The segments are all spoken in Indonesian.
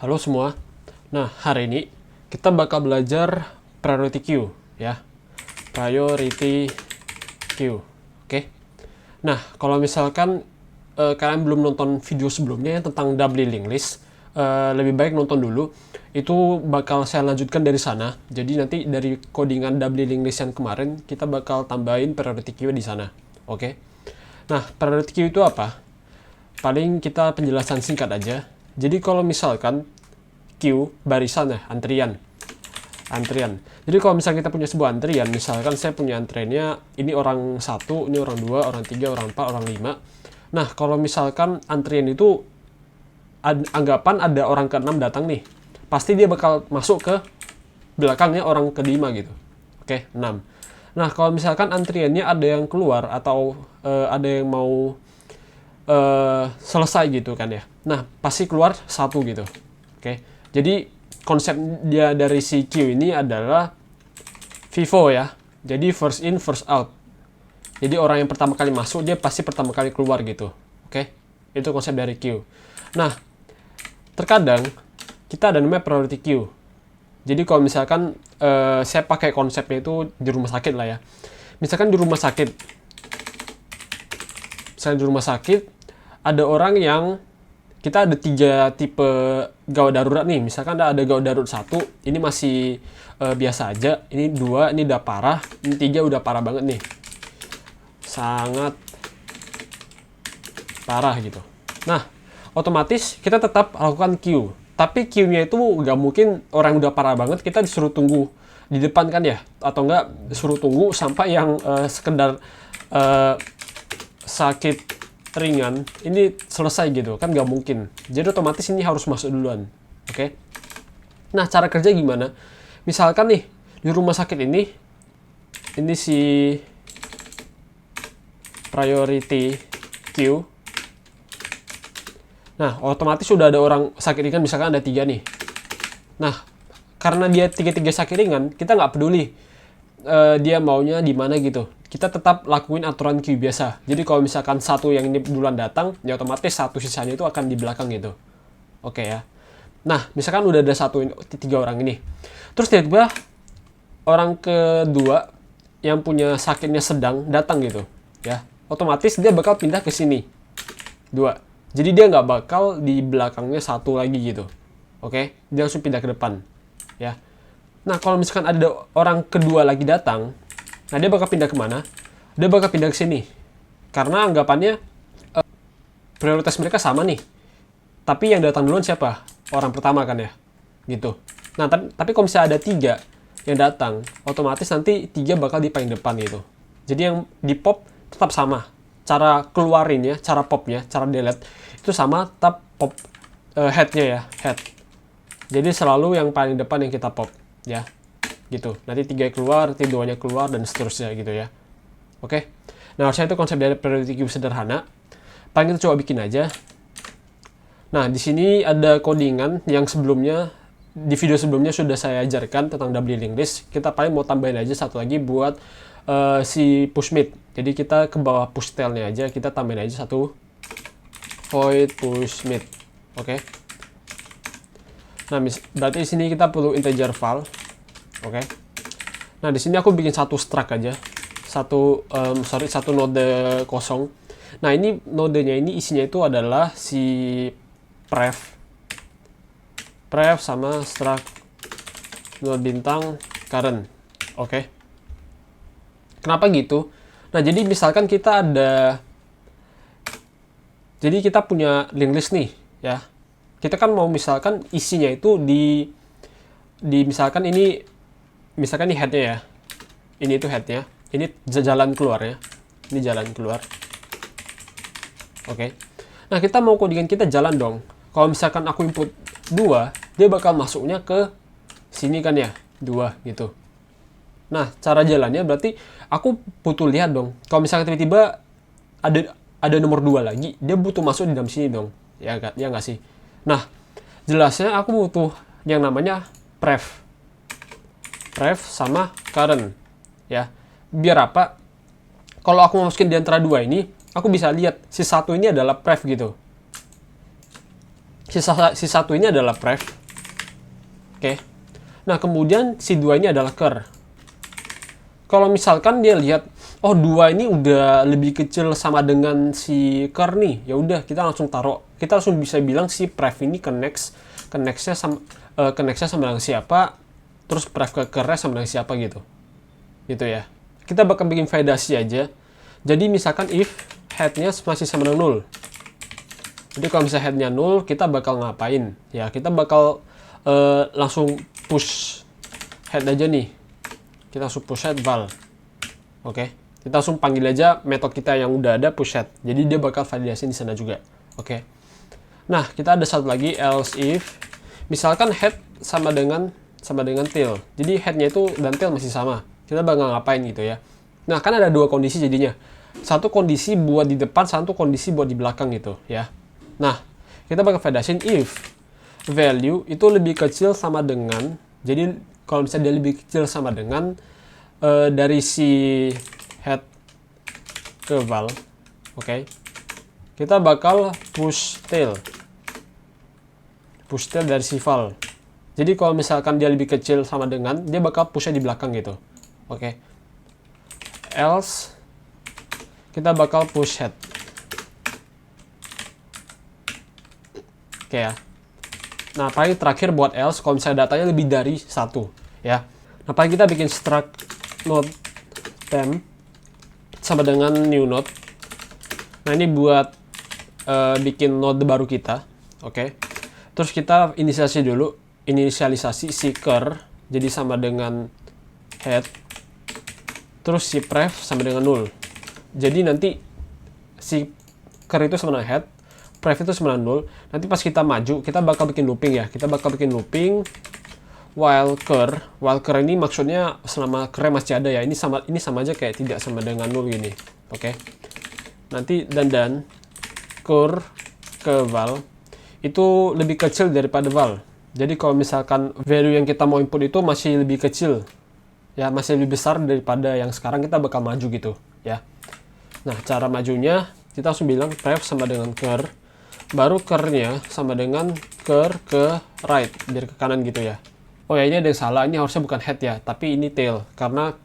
Halo semua. Nah, hari ini kita bakal belajar priority queue ya. Priority queue. Oke. Nah, kalau misalkan kalian belum nonton video sebelumnya yang tentang double linked list, lebih baik nonton dulu. Itu bakal saya lanjutkan dari sana. Jadi nanti dari codingan double linked list yang kemarin kita bakal tambahin priority queue di sana. Oke. Nah, priority queue itu apa? Paling kita penjelasan singkat aja. Jadi kalau misalkan queue barisan ya, antrian. Jadi kalau misalnya kita punya sebuah antrian, misalkan saya punya antriannya ini orang 1, ini orang 2, orang 3, orang 4, orang 5. Nah, kalau misalkan antrian itu anggapan ada orang ke-6 datang nih. Pasti dia bakal masuk ke belakangnya orang ke-5 gitu. Oke, 6. Nah, kalau misalkan antriannya ada yang keluar atau ada yang mau selesai gitu kan ya. Nah, pasti keluar satu gitu. Oke. Jadi konsep dia dari si queue ini adalah FIFO ya. Jadi first in first out. Jadi orang yang pertama kali masuk dia pasti pertama kali keluar gitu. Oke. Itu konsep dari queue. Nah, terkadang kita ada namanya priority queue. Jadi kalau misalkan saya pakai konsepnya itu di rumah sakit lah ya. Misalkan di rumah sakit. Misalnya di rumah sakit ada orang yang kita ada 3 tipe gawat darurat nih. Misalkan ada gawat darurat 1, ini masih biasa aja. Ini 2, ini udah parah. Ini 3 udah parah banget nih. Sangat parah gitu. Nah, otomatis kita tetap lakukan queue. Tapi queue-nya itu nggak mungkin orang udah parah banget kita disuruh tunggu di depan kan ya. Atau nggak suruh tunggu sampai yang sekedar sakit ringan ini selesai gitu kan, nggak mungkin. Jadi otomatis ini harus masuk duluan. Oke. Nah, cara kerja gimana? Misalkan nih di rumah sakit ini si priority queue. Nah, otomatis sudah ada orang sakit ringan, misalkan ada 3 nih. Nah, karena dia 3-3 sakit ringan, kita nggak peduli dia maunya di mana gitu. Kita tetap lakuin aturan queue biasa. Jadi kalau misalkan satu yang ini duluan datang, ya otomatis satu sisanya itu akan di belakang gitu. Oke ya. Nah, misalkan udah ada 3 orang ini. Terus tiba-tiba orang kedua yang punya sakitnya sedang datang gitu. Ya, otomatis dia bakal pindah ke sini. 2. Jadi dia nggak bakal di belakangnya satu lagi gitu. Oke, dia langsung pindah ke depan. Ya. Nah, kalau misalkan ada orang kedua lagi datang, nah dia bakal pindah kemana? Dia bakal pindah ke sini. Karena anggapannya prioritas mereka sama nih. Tapi yang datang duluan siapa? Orang pertama kan ya? Gitu. Nah, tapi kalau misalnya ada 3 yang datang, otomatis nanti 3 bakal di paling depan gitu. Jadi yang di pop tetap sama. Cara keluarinnya, cara popnya, cara delete, itu sama, tetap pop headnya ya, head. Jadi selalu yang paling depan yang kita pop. Ya, gitu. Nanti 3 keluar, nanti 2-nya keluar, dan seterusnya gitu ya. Oke. Nah, harusnya itu konsep dari priority queue sederhana. Paling kita coba bikin aja. Nah, di sini ada codingan yang sebelumnya, di video sebelumnya sudah saya ajarkan tentang double linked list. Kita paling mau tambahin aja satu lagi buat si push mid. Jadi kita ke bawah push tail-nya aja, kita tambahin aja satu void push mid. Oke. Nah, berarti di sini kita perlu integer val. Oke. Nah, di sini aku bikin satu struct aja. Satu node kosong. Nah, ini nodenya ini isinya itu adalah si pref sama struct node bintang current. Oke. Kenapa gitu? Nah, jadi misalkan kita punya linked list nih, ya. Kita kan mau misalkan isinya itu di misalkan ini headnya ya. Ini itu headnya. Ini jalan keluar ya. Ini jalan keluar. Oke. Nah, kita mau codingan kita jalan dong. Kalau misalkan aku input 2, dia bakal masuknya ke sini kan ya. 2 gitu. Nah, cara jalannya berarti aku butuh lihat dong. Kalau misalkan tiba-tiba ada nomor 2 lagi, dia butuh masuk di dalam sini dong. Ya nggak sih? Nah, jelasnya aku butuh yang namanya pref sama current. Ya. Biar apa? Kalau aku masukin di antara 2 ini, aku bisa lihat si satu ini adalah pref gitu. Si satu ini adalah pref. Oke. Nah, kemudian si 2 ini adalah ker. Kalau misalkan dia lihat, oh 2 ini udah lebih kecil sama dengan si ker nih, ya udah kita langsung taruh. Kita langsung bisa bilang si pref ini connectnya sama dengan siapa, terus pref ke kernya sama dengan siapa gitu. Gitu ya. Kita bakal bikin validasi aja. Jadi misalkan if head-nya masih sama dengan 0. Jadi kalau misalnya head-nya 0, kita bakal ngapain? Ya, kita bakal langsung push head aja nih. Kita langsung push head val. Oke. Kita langsung panggil aja metode kita yang udah ada push head. Jadi dia bakal validasi di sana juga. Oke. Nah, kita ada satu lagi else if misalkan head sama dengan tail. Jadi head-nya itu dan tail masih sama. Kita bakal ngapain gitu ya. Nah, kan ada dua kondisi jadinya. Satu kondisi buat di depan, satu kondisi buat di belakang gitu ya. Nah, kita bakal validasiin if value itu lebih kecil sama dengan, jadi kalau misalnya dia lebih kecil sama dengan dari si head ke val, oke. Kita bakal push tail dari si val. Jadi kalau misalkan dia lebih kecil sama dengan, dia bakal pushnya di belakang gitu, oke. Else kita bakal push head, oke ya. Nah, paling terakhir buat else, kalau misalnya datanya lebih dari 1, ya. Nah, paling kita bikin struct node temp sama dengan new node. Nah, ini buat bikin node baru kita, oke. Terus kita inisialisasi si ker, jadi sama dengan head. Terus si pref sama dengan 0. Jadi nanti si ker itu sama dengan head, pref itu 90. Nanti pas kita maju, kita bakal bikin looping ya. Kita bakal bikin looping while ker. While ker ini maksudnya selama ker masih ada ya. Ini sama aja kayak tidak sama dengan 0 gini. Oke. Nanti dan ker ke val itu lebih kecil daripada val. Jadi kalau misalkan value yang kita mau input itu masih lebih kecil, ya masih lebih besar daripada yang sekarang, kita bakal maju gitu ya. Nah, cara majunya kita langsung bilang pref sama dengan ker, baru kernya sama dengan ker ke right, biar ke kanan gitu ya. Oh ya, ini ada yang salah, ini harusnya bukan head ya, tapi ini tail, karena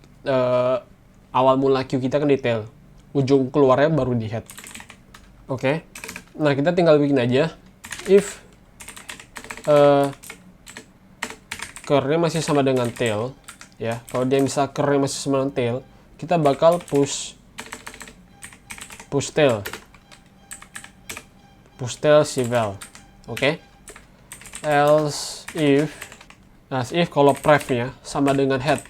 awal mula queue kita kan di tail, ujung keluarnya baru di head. Oke. Nah, kita tinggal bikin aja if kernya masih sama dengan tail ya. Kalau dia bisa kernya masih sama dengan tail, kita bakal push tail si val. Oke. Else if kalau prefnya sama dengan head,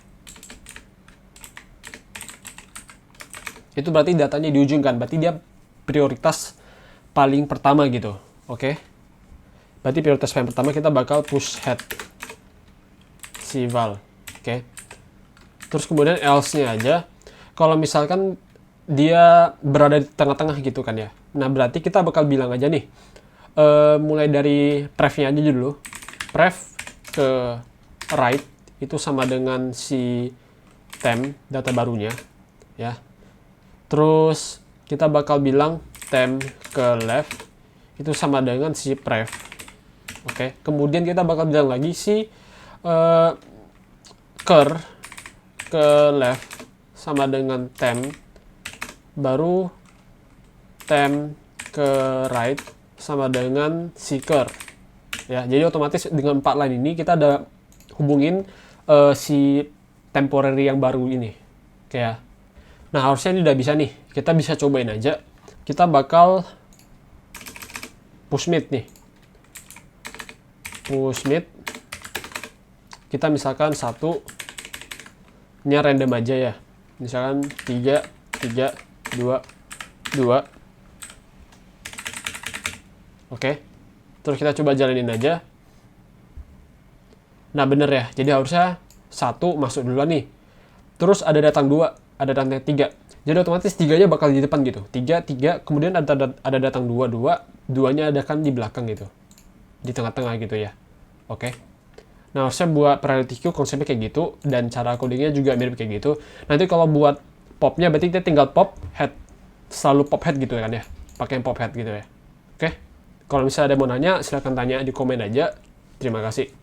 itu berarti datanya di ujung kan, berarti dia prioritas paling pertama gitu. Oke. Berarti prioritas paling pertama kita bakal push head si val. Oke. Terus kemudian else-nya aja, kalau misalkan dia berada di tengah-tengah gitu kan ya. Nah, berarti kita bakal bilang aja nih, mulai dari prefnya aja dulu. Pref ke right itu sama dengan si temp data barunya ya. Terus kita bakal bilang temp ke left itu sama dengan si pref. Oke. Kemudian kita bakal bilang lagi si ker ke left sama dengan temp, baru temp ke right sama dengan si ker ya. Jadi otomatis dengan 4 line ini kita ada hubungin si temporary yang baru ini kayak. Nah, harusnya ini udah bisa nih, kita bisa cobain aja. Kita bakal push mid nih, kita misalkan 1, ini random aja ya, misalkan 3, 2. Oke. Terus kita coba jalanin aja. Nah, bener ya. Jadi harusnya 1 masuk duluan nih. Terus ada datang 2, ada datang 3. Jadi otomatis 3-nya bakal di depan gitu. 3, kemudian ada datang 2, 2-nya ada kan di belakang gitu. Di tengah-tengah gitu ya. Oke. Nah, harusnya buat priority queue konsepnya kayak gitu, dan cara codingnya juga mirip kayak gitu. Nanti kalau buat popnya berarti kita tinggal pop head, selalu pop head gitu kan ya, pakai pop head gitu ya. Oke. Kalau misalnya ada yang mau nanya, silahkan tanya di komen aja. Terima kasih.